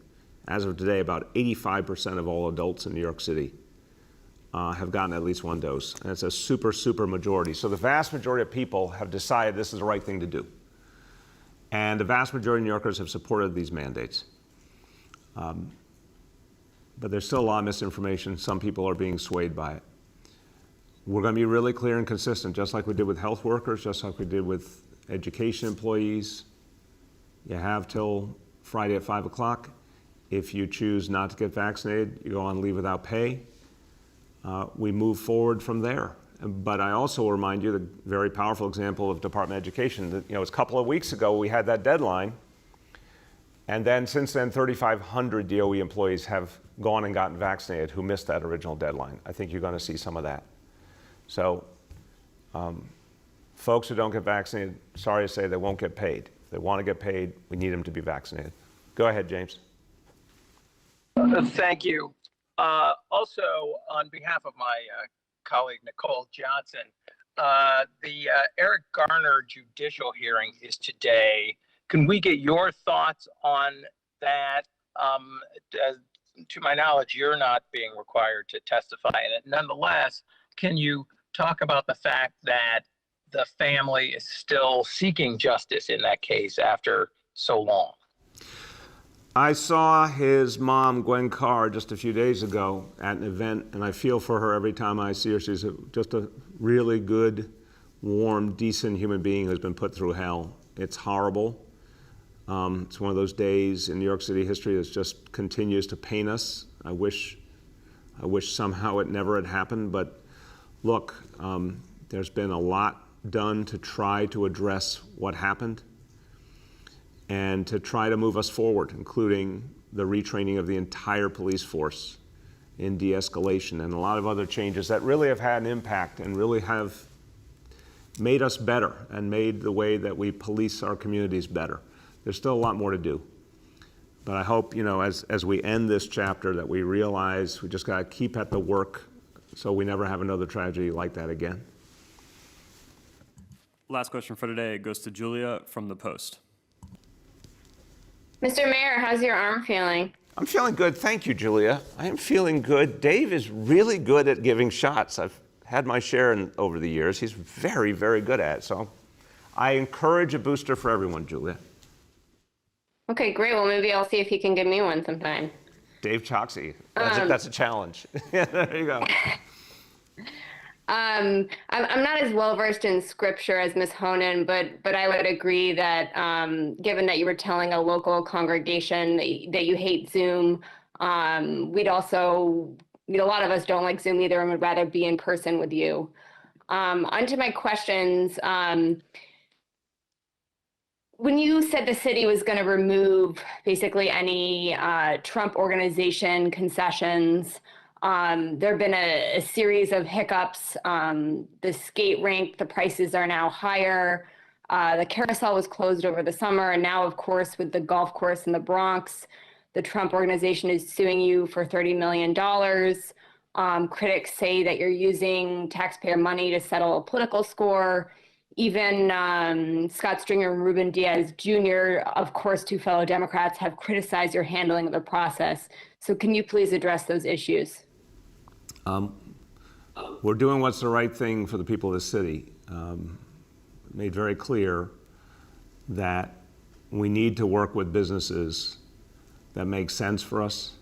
as of today, about 85% of all adults in New York City have gotten at least one dose. And it's a super, super majority. So the vast majority of people have decided this is the right thing to do. And the vast majority of New Yorkers have supported these mandates. But there's still a lot of misinformation. Some people are being swayed by it. We're going to be really clear and consistent, just like we did with health workers, just like we did with education employees. You have till Friday at 5 o'clock. If you choose not to get vaccinated, you go on leave without pay. We move forward from there. But I also will remind you the very powerful example of Department of Education. That, it was a couple of weeks ago we had that deadline. And then since then, 3,500 DOE employees have gone and gotten vaccinated who missed that original deadline. I think you're going to see some of that. So folks who don't get vaccinated, sorry to say, they won't get paid. If they want to get paid, we need them to be vaccinated. Go ahead, James. Thank you. Also, on behalf of my colleague, Nicole Johnson, the Eric Garner judicial hearing is today. Can we get your thoughts on that? To my knowledge, you're not being required to testify in it. Nonetheless, can you talk about the fact that the family is still seeking justice in that case after so long? I saw his mom, Gwen Carr, just a few days ago at an event, and I feel for her every time I see her. She's just a really good, warm, decent human being who's been put through hell. It's horrible. It's one of those days in New York City history that just continues to pain us. I wish somehow it never had happened, but look, there's been a lot done to try to address what happened and to try to move us forward, including the retraining of the entire police force in de-escalation and a lot of other changes that really have had an impact and really have made us better and made the way that we police our communities better. There's still a lot more to do. But I hope, as we end this chapter, that we realize we just got to keep at the work so we never have another tragedy like that again. Last question for today goes to Julia from The Post. Mr. Mayor, how's your arm feeling? I'm feeling good. Thank you, Julia. I am feeling good. Dave is really good at giving shots. I've had my share over the years. He's very, very good at it. So I encourage a booster for everyone, Julia. Okay, great. Well, maybe I'll see if you can give me one sometime. Dave Choxy. That's a challenge. Yeah, there you go. I'm not as well versed in scripture as Ms. Honan, but I would agree that given that you were telling a local congregation that you hate Zoom, a lot of us don't like Zoom either and would rather be in person with you. Onto my questions. When you said the city was going to remove basically any Trump organization concessions, there have been a series of hiccups. The skate rink, the prices are now higher. The carousel was closed over the summer. And now, of course, with the golf course in the Bronx, the Trump organization is suing you for $30 million. Critics say that you're using taxpayer money to settle a political score. Even Scott Stringer and Ruben Diaz Jr., of course, two fellow Democrats, have criticized your handling of the process. So can you please address those issues? We're doing what's the right thing for the people of the city. Made very clear that we need to work with businesses that make sense for us.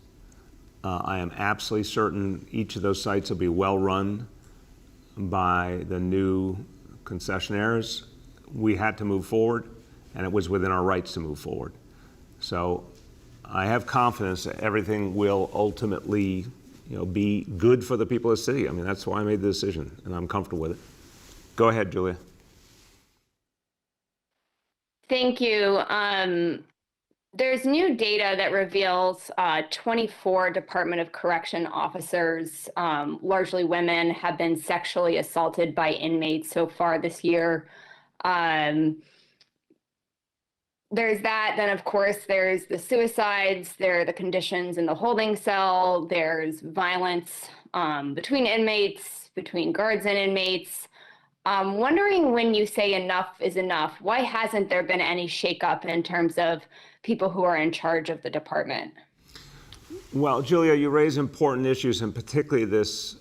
I am absolutely certain each of those sites will be well run by the new concessionaires. We had to move forward, and it was within our rights to move forward. So I have confidence that everything will ultimately, be good for the people of the city. I mean, that's why I made the decision, and I'm comfortable with it. Go ahead, Julia. Thank you. There's new data that reveals 24 Department of Correction officers, largely women, have been sexually assaulted by inmates so far this year. there's that. Then, of course, there's the suicides, there are the conditions in the holding cell, there's violence between inmates, between guards and inmates. Wondering, when you say enough is enough, why hasn't there been any shakeup in terms of people who are in charge of the department? Well, Julia, you raise important issues, and particularly this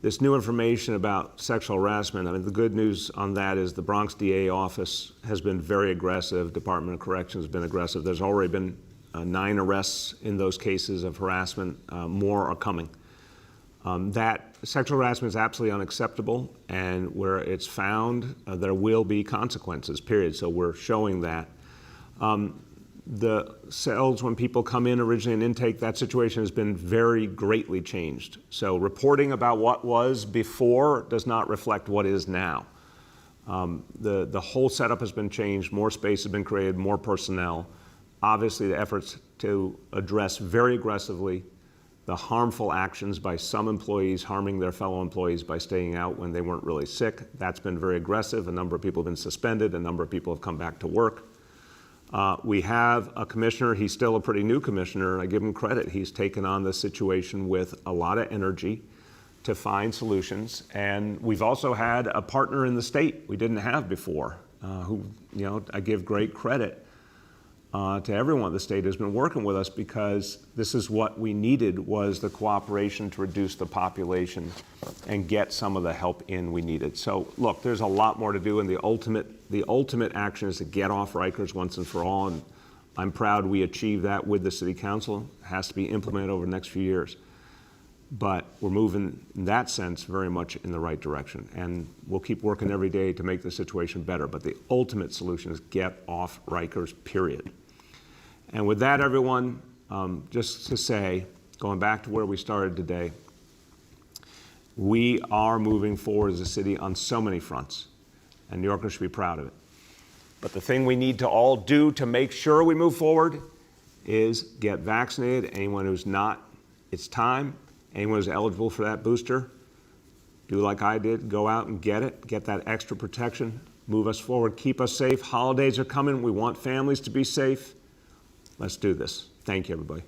this new information about sexual harassment. I mean, the good news on that is the Bronx DA office has been very aggressive. Department of Corrections has been aggressive. There's already been 9 arrests in those cases of harassment. More are coming. That sexual harassment is absolutely unacceptable, and where it's found, there will be consequences, period. So we're showing that. The cells, when people come in originally in intake, that situation has been very greatly changed. So reporting about what was before does not reflect what is now. The whole setup has been changed, more space has been created, more personnel. Obviously, the efforts to address very aggressively the harmful actions by some employees harming their fellow employees by staying out when they weren't really sick, that's been very aggressive. A number of people have been suspended, a number of people have come back to work. We have a commissioner, he's still a pretty new commissioner, I give him credit. He's taken on the situation with a lot of energy to find solutions. And we've also had a partner in the state we didn't have before, who, you know, I give great credit to everyone at the state who's been working with us, because this is what we needed, was the cooperation to reduce the population and get some of the help in we needed. So look, there's a lot more to do, and the ultimate action is to get off Rikers once and for all, and I'm proud we achieved that with the city council. It has to be implemented over the next few years. But we're moving, in that sense, very much in the right direction, and we'll keep working every day to make the situation better. But the ultimate solution is get off Rikers, period. And with that, everyone, just to say, going back to where we started today, we are moving forward as a city on so many fronts, and New Yorkers should be proud of it. But the thing we need to all do to make sure we move forward is get vaccinated. Anyone who's not, it's time. Anyone who's eligible for that booster, do like I did, go out and get it, get that extra protection, move us forward, keep us safe. Holidays are coming. We want families to be safe. Let's do this. Thank you, everybody.